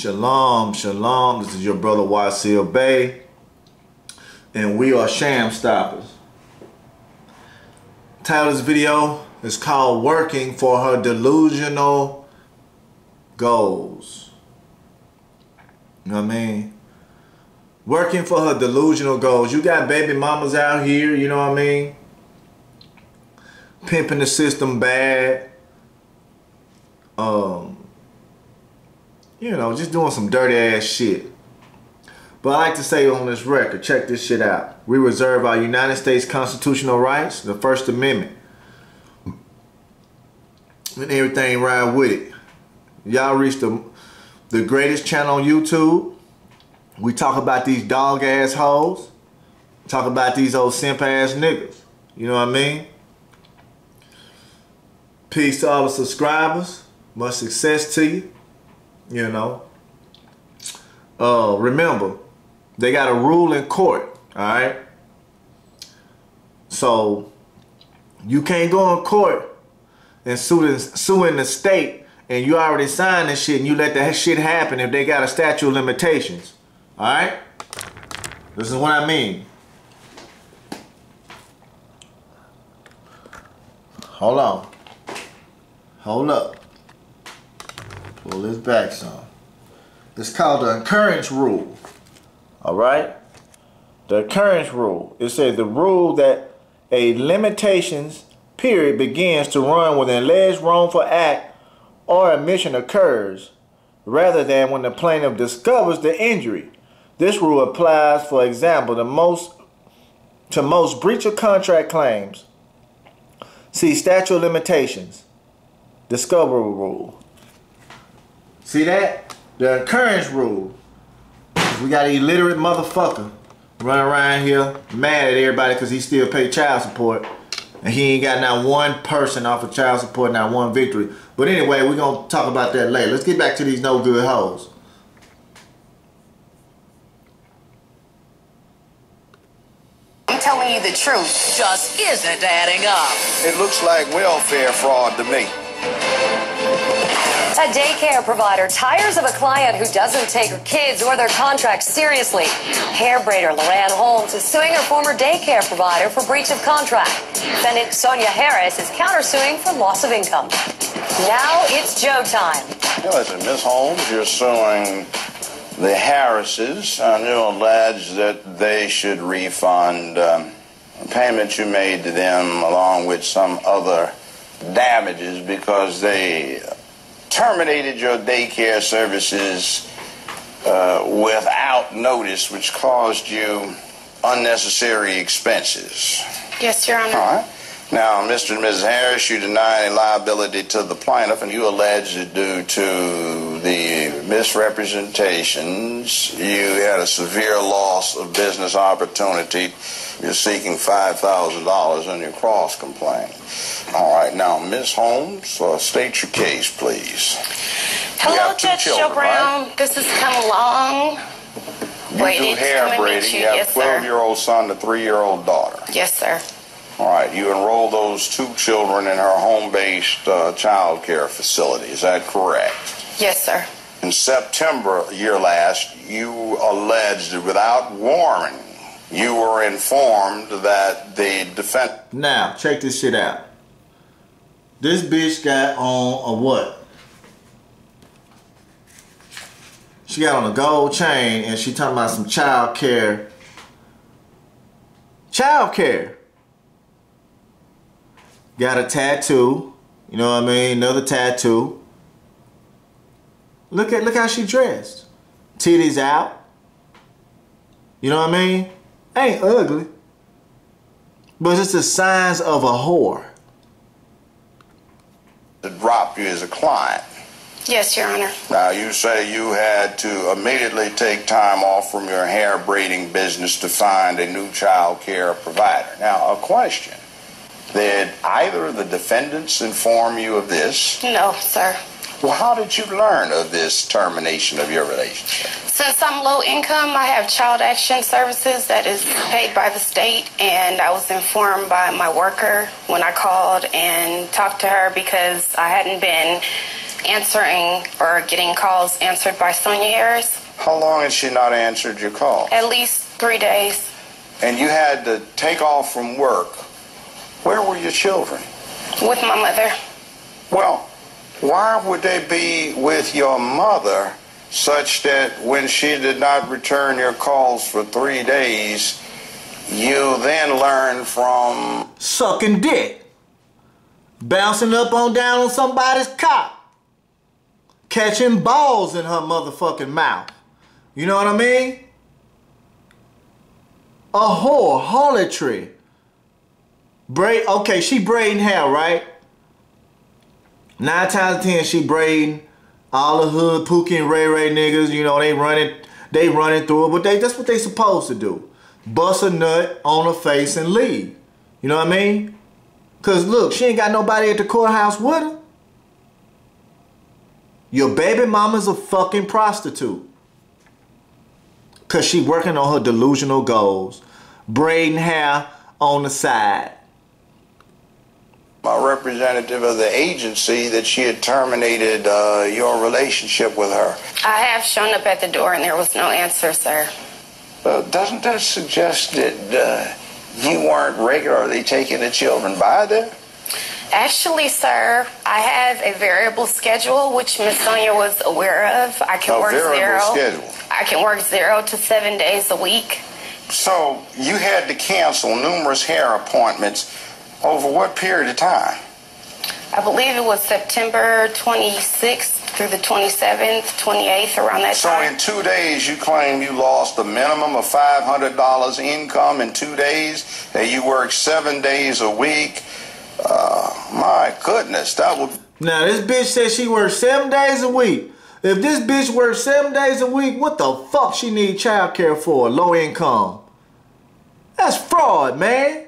Shalom, shalom. This is your brother Wasilkamilbey, and we are Shamstoppers. Title of this video is called "Working for Her Delusional Goals." You know what I mean? Working for her delusional goals. You got baby mamas out here, you know what I mean? Pimping the system bad. You know, just doing some dirty ass shit. But I like to say on this record, check this shit out. We reserve our United States constitutional rights, the First Amendment, and everything right with it. Y'all reached the greatest channel on YouTube. We talk about these dog ass hoes. Talk about these old simp ass niggas. You know what I mean? Peace to all the subscribers. Much success to you. You know. Remember, they got a rule in court. Alright? So, you can't go in court and sue in the state, and you already signed this shit and you let that shit happen if they got a statute of limitations. Alright? This is what I mean. Hold on. Hold up. Pull this back some. It's called the occurrence rule. Alright? The occurrence rule. It says the rule that a limitations period begins to run when an alleged wrongful act or omission occurs, rather than when the plaintiff discovers the injury. This rule applies, for example, to most breach of contract claims. See statute of limitations. Discovery rule. See that? The occurrence rule. We got an illiterate motherfucker running around here mad at everybody because he still pay child support. And he ain't got not one person off of child support, not one victory. But anyway, we're going to talk about that later. Let's get back to these no good hoes. I'm telling you the truth. Just isn't adding up. It looks like welfare fraud to me. A daycare provider tires of a client who doesn't take her kids or their contract seriously. Hair braider Loran Holmes is suing her former daycare provider for breach of contract. Defendant Sonia Harris is countersuing for loss of income. Now it's Joe time. Listen, Miss Holmes, you're suing the Harrises, and you allege that they should refund payments you made to them along with some other damages because they terminated your daycare services without notice, which caused you unnecessary expenses. Yes, Your Honor. All right. Now, Mr. and Mrs. Harris, you deny any liability to the plaintiff, and you allege that due to the misrepresentations, you had a severe loss of business opportunity. You're seeking $5,000 on your cross complaint. All right. Now, Ms. Holmes, state your case, please. Hello, Judge Joe Brown. Right? This has come along. You do hair braiding. You have a 12-year-old son and a 3-year-old daughter. Yes, sir. All right. You enrolled those 2 children in her home-based child care facility. Is that correct? Yes, sir. In September year last, you alleged that without warning, you were informed that the defendant... Now, check this shit out. This bitch got on a what? She got on a gold chain and she talking about some child care. Child care. Got a tattoo. You know what I mean? Another tattoo. Look how she dressed. Titties out. You know what I mean? Ain't ugly. But it's the signs of a whore. To drop you as a client. Yes, Your Honor. Now, you say you had to immediately take time off from your hair braiding business to find a new child care provider. Now, a question. Did either of the defendants inform you of this? No, sir. Well, how did you learn of this termination of your relationship? Since I'm low income, I have child action services that is paid by the state, and I was informed by my worker when I called and talked to her because I hadn't been answering or getting calls answered by Sonia Harris. How long has she not answered your call? At least 3 days. And you had to take off from work. Where were your children? With my mother. Well, why would they be with your mother such that when she did not return your calls for 3 days, you then learned from sucking dick, bouncing up on down on somebody's cock, catching balls in her motherfucking mouth? You know what I mean? A whore, harlotry. Okay, she braiding hair, right? 9 times out of 10, she braiding all the hood, Pookie and Ray Ray niggas. You know, they running through it, but that's what they supposed to do. Bust a nut on her face and leave. You know what I mean? Cause look, she ain't got nobody at the courthouse with her. Your baby mama's a fucking prostitute. Cause she working on her delusional goals. Braiding hair on the side. A representative of the agency that she had terminated your relationship with her. I have shown up at the door and there was no answer, sir. Doesn't that suggest that you weren't regularly taking the children by there? Actually, sir, I have a variable schedule, which Miss Sonia was aware of. I can work schedule. I can work 0 to 7 days a week. So you had to cancel numerous hair appointments over what period of time? I believe it was September 26th through the 27th, 28th, around that time. So in 2 days, you claim you lost a minimum of $500 income in 2 days, that you worked 7 days a week. My goodness, that would... Now, this bitch said she works 7 days a week. If this bitch works 7 days a week, what the fuck she need child care for? Low income. That's fraud, man.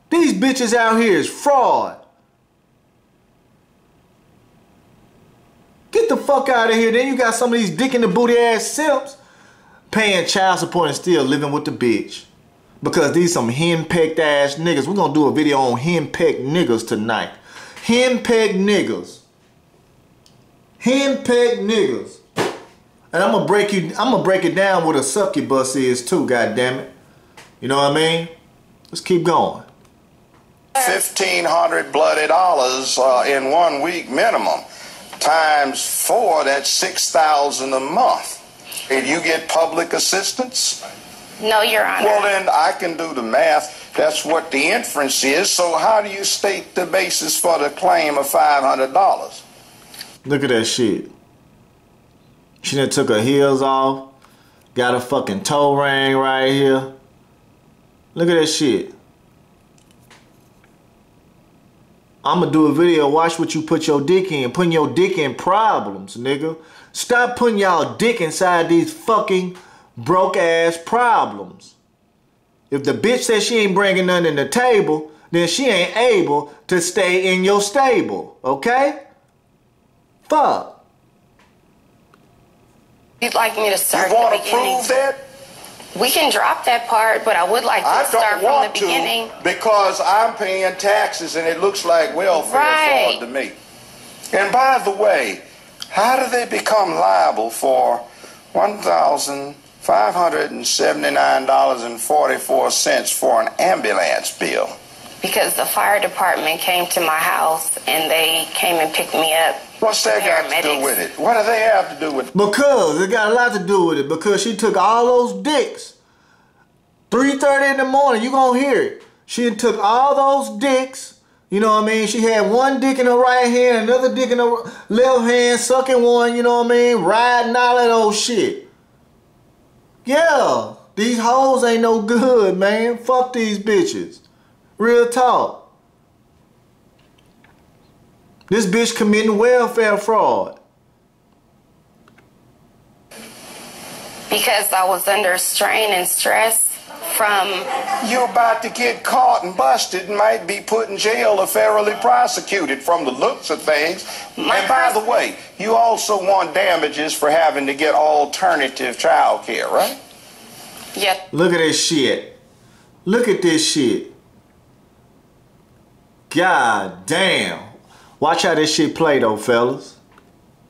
These bitches out here is fraud. Get the fuck out of here. Then you got some of these dick in the booty ass simps paying child support and still living with the bitch. Because these some henpecked ass niggas. We're gonna do a video on henpecked niggas tonight. Henpecked niggas. Henpecked niggas. And I'm gonna break it down what a succubus is too, goddammit. You know what I mean? Let's keep going. $1,500 bloody dollars in 1 week minimum. Times 4, that's $6,000 a month. And you get public assistance? No, Your Honor. Well, then I can do the math. That's what the inference is. So how do you state the basis for the claim of $500? Look at that shit. She done took her heels off. Got a fucking toe ring right here. Look at that shit. I'm gonna do a video. Watch what you put your dick in. Putting your dick in problems, nigga. Stop putting y'all dick inside these fucking broke ass problems. If the bitch says she ain't bringing nothing to the table, then she ain't able to stay in your stable, okay? Fuck. You'd like me to start You at want the to beginning? prove that? We can drop that part, but I would like to start from the beginning. Because I'm paying taxes and it looks like welfare fraud to me. And by the way, how do they become liable for $1,579.44 for an ambulance bill? Because the fire department came to my house and they came and picked me up. What's that got to do with it? What do they have to do with it? Because it got a lot to do with it. Because she took all those dicks. 3:30 in the morning, you gonna hear it. She took all those dicks. You know what I mean? She had one dick in her right hand, another dick in her left hand, sucking one, you know what I mean? Riding all that old shit. Yeah, these hoes ain't no good, man. Fuck these bitches. Real talk. This bitch committing welfare fraud. Because I was under strain and stress from... You're about to get caught and busted and might be put in jail or federally prosecuted from the looks of things. And by the way, you also want damages for having to get alternative child care, right? Yeah. Look at this shit. Look at this shit. God damn. Watch how this shit play though, fellas.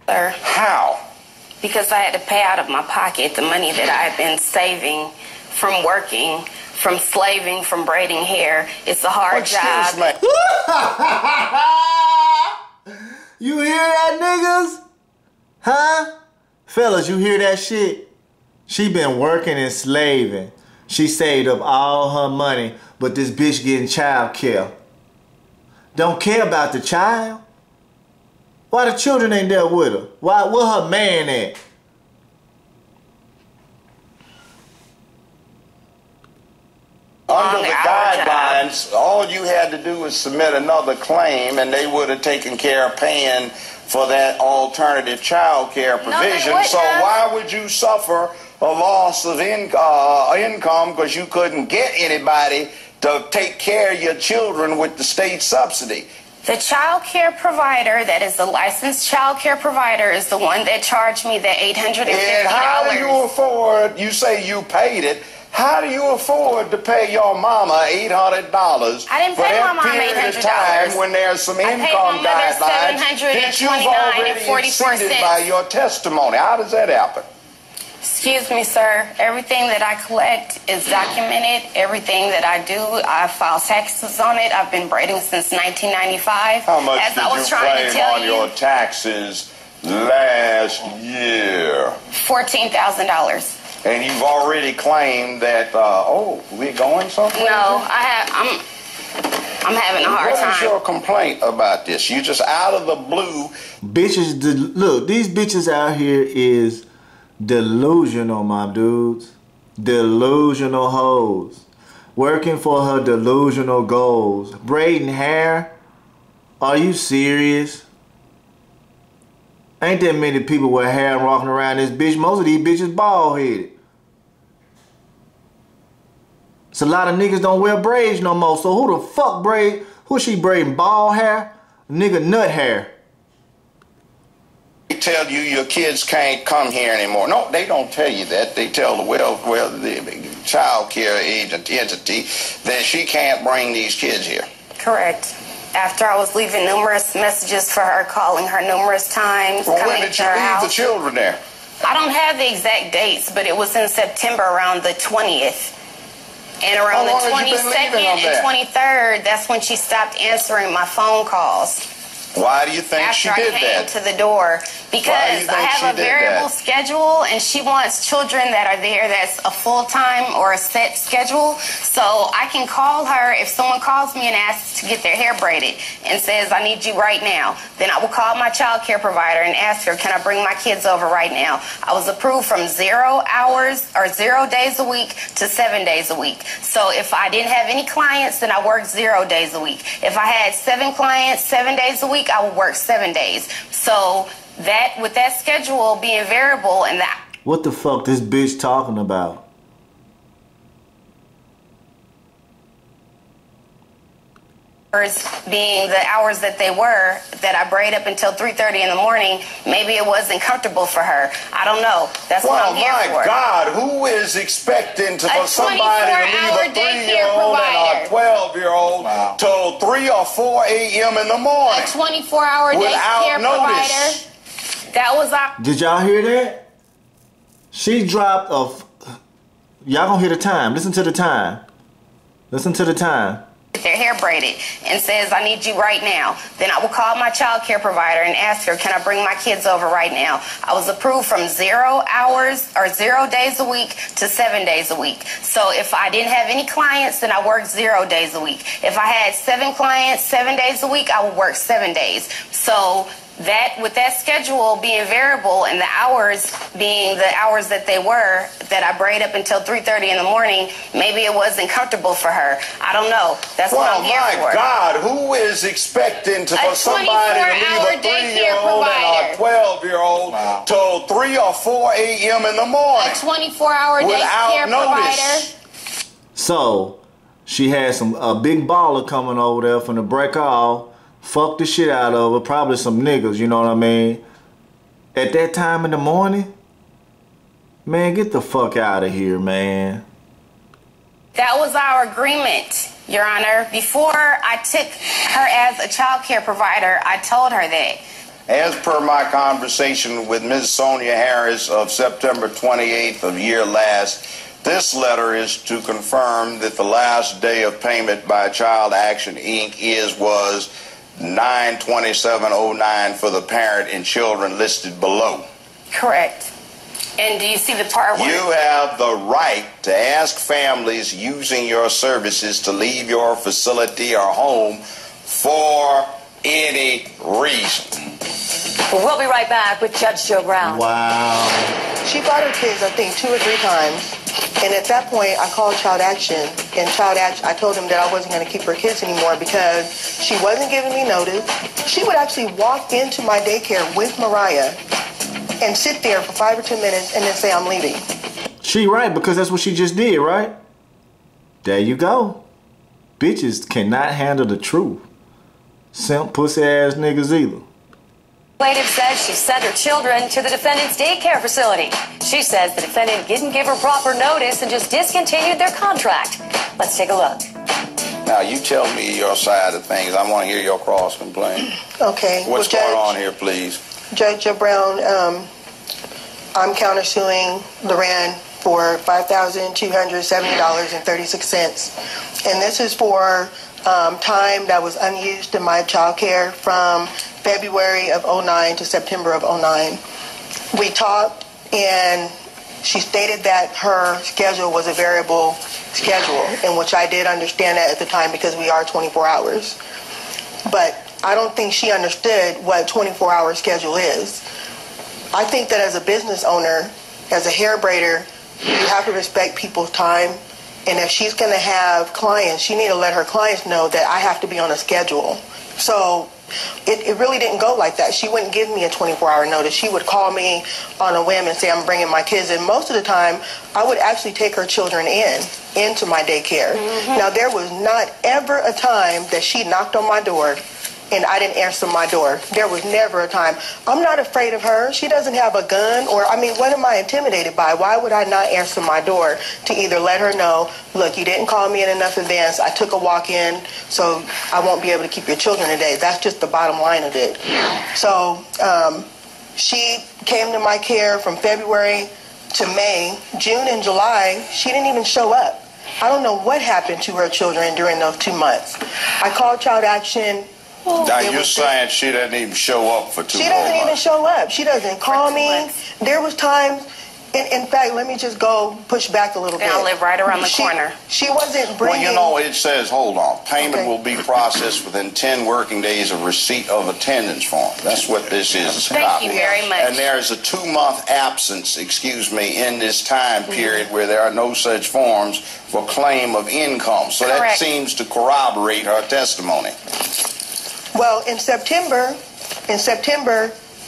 Sir, How? because I had to pay out of my pocket the money that I had been saving from working, from slaving, from braiding hair. It's a hard job. Excuse me. You hear that, niggas? Huh? Fellas, you hear that shit? She been working and slaving. She saved up all her money, but this bitch getting child care. Don't care about the child? Why the children ain't there with her? Where her man at? Under the guidelines, all you had to do was submit another claim and they would have taken care of paying for that alternative child care provision. So why would you suffer a loss of income because you couldn't get anybody to take care of your children with the state subsidy? The child care provider that is the licensed child care provider is the one that charged me the $850. And how do you afford, you say you paid it, how do you afford to pay your mama $800 I didn't for pay my that mom period of $800. time when there's some I paid income my mother guidelines that you've already exceeded by your testimony? How does that happen? Excuse me, sir. Everything that I collect is documented. Everything that I do, I file taxes on it. I've been braiding since 1995. How much As did I was you trying to claim tell on you, your taxes last year? $14,000. And you've already claimed that, oh, we're going somewhere? No, I'm having a hard What is time. your complaint about this? You just out of the blue. Bitches, look, these bitches out here is delusional, my dudes. Delusional hoes. Working for her delusional goals. Braiding hair? Are you serious? Ain't that many people with hair walking around this bitch. Most of these bitches bald headed. It's a lot of niggas don't wear braids no more. So who the fuck braid? Who she braiding? Bald hair? Nigga nut hair. They tell you your kids can't come here anymore. No, they don't tell you that. They tell the child care entity that she can't bring these kids here. Correct. After I was leaving numerous messages for her, calling her numerous times, Well, coming when did to you her leave house. the children there? I don't have the exact dates, but it was in September around the 20th. And around the How long have you been 22nd leaving them and there? 23rd, that's when she stopped answering my phone calls. Why do you think After she did I came that? to the door, Why do you because think I she have a did variable that? schedule and she wants children that are there that's a full-time or a set schedule. So I can call her if someone calls me and asks to get their hair braided and says, I need you right now. Then I will call my child care provider and ask her, can I bring my kids over right now? I was approved from 0 hours or 0 days a week to 7 days a week. So if I didn't have any clients, then I worked 0 days a week. If I had 7 clients 7 days a week, I would work 7 days. So that with that schedule being variable and that. What the fuck this bitch talking about? Being the hours that they were, that I braid up until 3:30 in the morning, maybe it wasn't comfortable for her. I don't know. That's what Well, I'm here my for. God, who is expecting for somebody to 24-hour leave a daycare 3-year-old and a provider. 12-year-old till 3 or 4 a.m. in the morning? A 24-hour Without daycare notice. provider. That was our. Did y'all hear that? She dropped a... Y'all gonna hear the time. Listen to the time. Listen to the time. Their hair braided and says, I need you right now. Then I will call my child care provider and ask her, can I bring my kids over right now? I was approved from 0 hours or 0 days a week to 7 days a week. So if I didn't have any clients, then I worked 0 days a week. If I had 7 clients 7 days a week, I would work 7 days. So that with that schedule being variable and the hours being the hours that they were, that I braid up until 3:30 in the morning, maybe it wasn't comfortable for her. I don't know. That's what Well, I'm here my for. God, who is expecting for somebody to 24-hour leave a daycare 3-year-old and provider. a 12-year-old till 3 or 4 a.m. in the morning? A 24-hour Without daycare notice. provider. So, she had a big baller coming over there from the break off. Fuck the shit out of her. Probably some niggas, you know what I mean? At that time in the morning? Man, get the fuck out of here, man. That was our agreement, Your Honor. Before I took her as a child care provider, I told her that. As per my conversation with Ms. Sonia Harris of September 28th of year last, this letter is to confirm that the last day of payment by Child Action Inc. was 9/27/09 for the parent and children listed below. Correct. And do you see the part where... You have the right to ask families using your services to leave your facility or home for any reason. We'll be right back with Judge Joe Brown. Wow. She brought her kids, I think, 2 or 3 times. And at that point, I called Child Action. And Child Action, I told them that I wasn't going to keep her kids anymore because she wasn't giving me notice. She would actually walk into my daycare with Mariah and sit there for 5 or 10 minutes and then say, I'm leaving. She right, because that's what she just did, right? There you go. Bitches cannot handle the truth. Simp pussy ass niggas either. Plaintiff says she sent her children to the defendant's daycare facility. She says the defendant didn't give her proper notice and just discontinued their contract. Let's take a look. Now, you tell me your side of things. I want to hear your cross complaint. Okay. What's well, going on here, please? Judge Joe Brown, I'm countersuing Loran for $5,270.36. And this is for time that was unused in my child care from February of 09 to September of 09. We talked and she stated that her schedule was a variable schedule, in which I did understand that at the time because we are 24 hours. But I don't think she understood what a 24-hour schedule is. I think that as a business owner, as a hair braider, you have to respect people's time. And if she's going to have clients, she need to let her clients know that I have to be on a schedule. So it really didn't go like that. She wouldn't give me a 24-hour notice. She would call me on a whim and say, I'm bringing my kids. And most of the time, I would actually take her children into my daycare. Mm-hmm. Now, there was not ever a time that she knocked on my door and I didn't answer my door. There was never a time. I'm not afraid of her. She doesn't have a gun, or, I mean, what am I intimidated by? Why would I not answer my door to either let her know, look, you didn't call me in enough advance, I took a walk in, so I won't be able to keep your children today. That's just the bottom line of it. So she came to my care from February to May. June and July, she didn't even show up. I don't know what happened to her children during those 2 months. I called Child Action. Now, you're saying she doesn't even show up for 2 months. She doesn't even show up. She doesn't call me. There was times, in fact, let me just go push back a little bit. I live right around the corner. She wasn't bringing... Well, you know, it says, hold on, payment will be processed within 10 working days of receipt of attendance form. That's what this is. Thank you very much. And there's a 2-month absence, in this time period where there are no such forms for claim of income. So Correct. That seems to corroborate her testimony. Well, in September,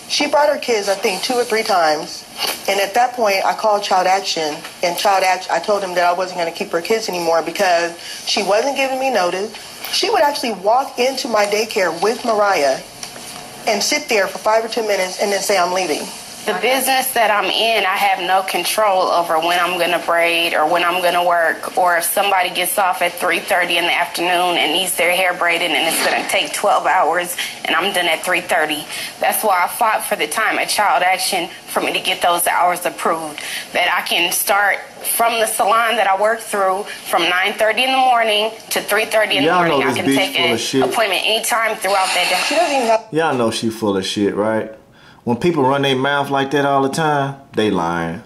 she brought her kids, I think, 2 or 3 times. And at that point, I called Child Action. And I told them that I wasn't going to keep her kids anymore because she wasn't giving me notice. She would actually walk into my daycare with Mariah and sit there for 5 or 10 minutes and then say, I'm leaving. The business that I'm in, I have no control over when I'm going to braid or when I'm going to work, or if somebody gets off at 3:30 in the afternoon and needs their hair braided and it's going to take 12 hours and I'm done at 3:30. That's why I fought for the time at Child Action for me to get those hours approved, that I can start from the salon that I work through from 9:30 in the morning to 3:30 in the morning. I can take an appointment anytime throughout that day. She doesn't even have... Y'all know she full of shit, right? When people run their mouth like that all the time, they lying.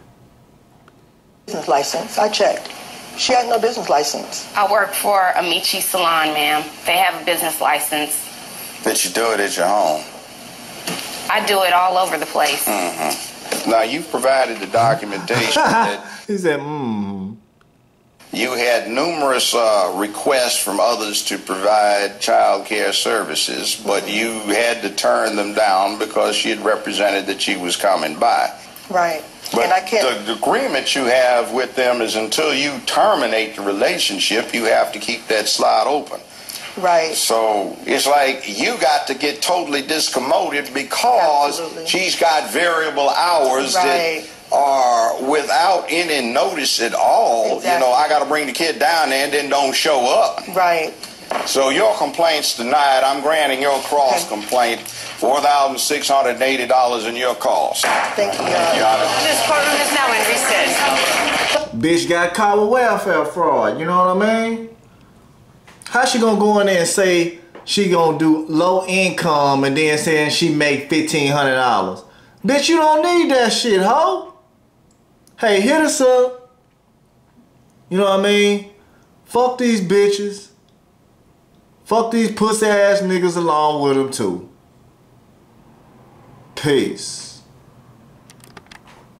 Business license. I checked. She has no business license. I work for Amici Salon, ma'am. They have a business license. But you do it at your home. I do it all over the place. Mm-hmm. Now, you've provided the documentation that... He said, You had numerous requests from others to provide child care services, but you had to turn them down because she had represented that she was coming by. Right. But and I can't... the agreement you have with them is until you terminate the relationship, you have to keep that slot open. Right. So it's like you got to get totally discommoded because Absolutely. she's got variable hours Right. that or without any notice at all, Exactly. you know, I got to bring the kid down there and then don't show up. Right. So your complaint's denied. I'm granting your cross complaint $4,680 in your cost. Thank you, Your Honor. Got it. This courtroom is now in recess. Bitch got caught with welfare fraud, you know what I mean? How she gonna go in there and say she gonna do low income and then saying she make $1,500? Bitch, you don't need that shit, ho. Hey, hit us up. You know what I mean? Fuck these bitches. Fuck these pussy ass niggas along with them too. Peace.